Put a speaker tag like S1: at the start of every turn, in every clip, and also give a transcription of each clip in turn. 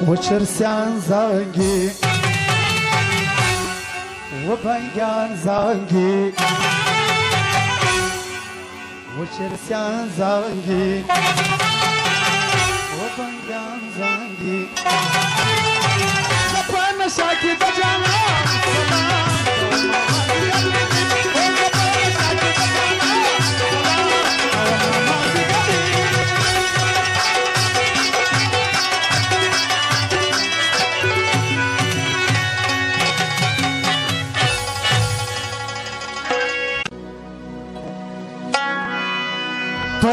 S1: وچرسیان زنگی و بنگان زنگی وچرسیان زنگی و بنگان زنگی زبان شاکی بجانا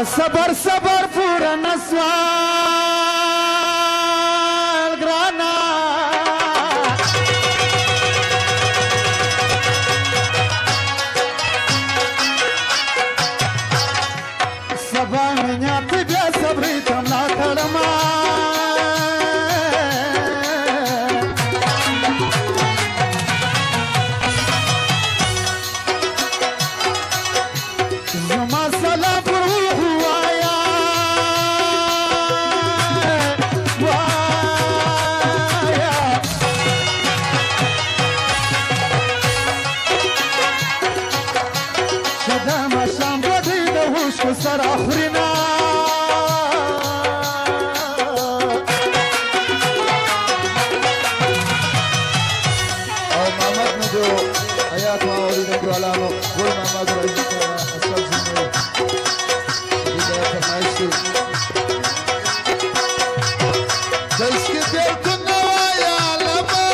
S1: صبر صبر پورا نسوال گرانا سبا منیات بیا صبری تم لا کلما زما سلام سر آخرینا او محمد ندو حیات ماوری ندو علامو گوی محمد رئیس اسکال زنو دیده فرمایشتی دشکی بیلتون نوائی علامه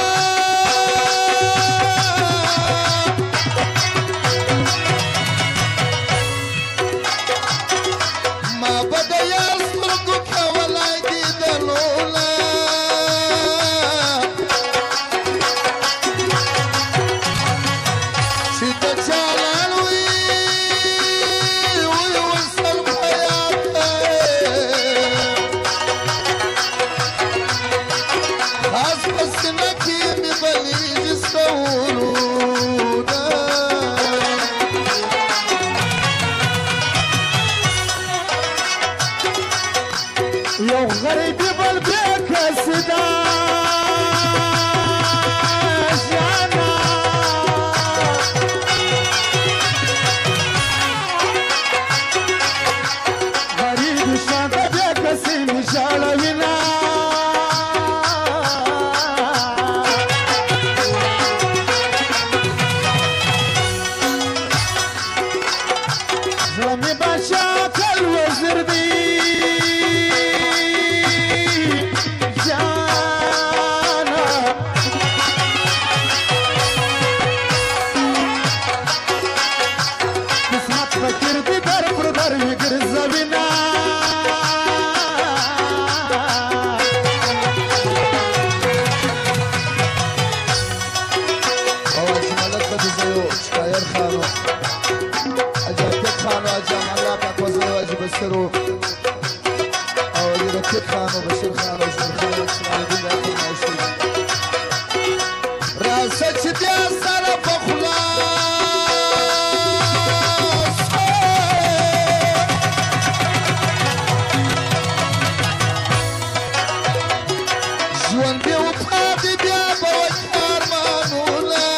S1: یو غریبی بل بیکسدا جانا غریب شانتا بیکسی نشالوینا زلمی باشا کل وزر دی بسرو او ركب خانو بشير خانو بشير خانو اسماعيل بن عبد المعشوق راسك دي اثر بخلاص جوان بي وفادي بيا بوجهار مانولا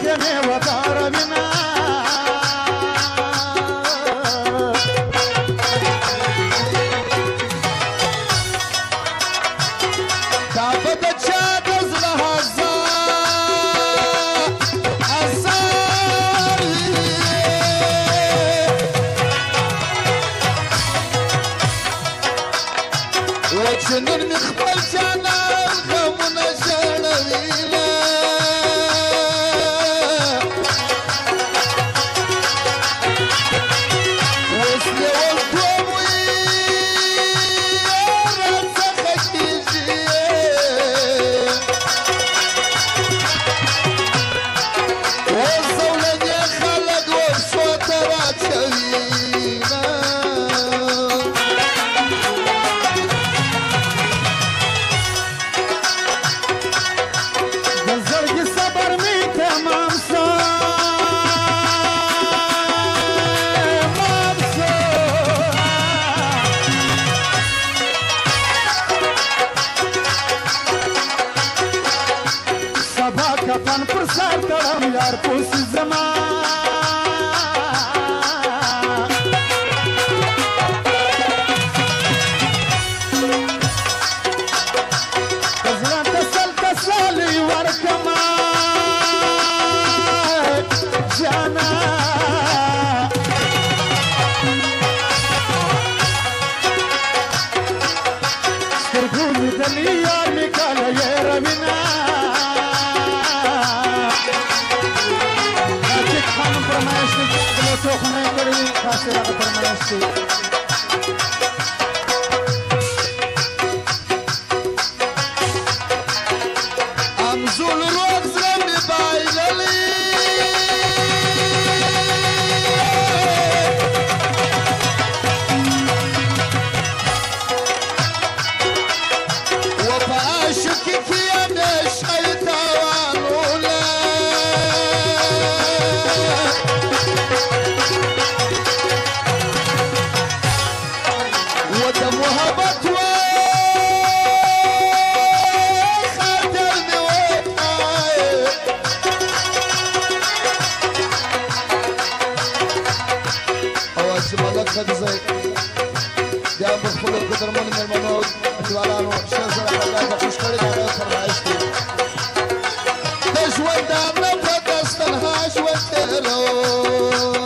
S2: خيمه ودار بنا
S1: تعبد تشاد زلها وجنن مخبل جانا الغمنا جانوينا وسلي والقومي رزقك يجي والزولة يا خلق والصوت راتشوينا
S2: کفن پر سر تړم یار پوسی زما زړه تسلي ورکما جانا سترګو مې دلی یار مې کاله یې روینا تو خو نه کړی تاسو راته فرمایشتي
S1: امزول روغ زړه مې بایللی و په عاشق کې همیشه تاوان وله محبت و خاطر می وای اواز ملک خدزای بیا په خپل قدرمن مېلمنو ځوانانو شزر الله د خوش کړي دا فرمایش دي د ژوند د نه په دستن ها ژوند تیرو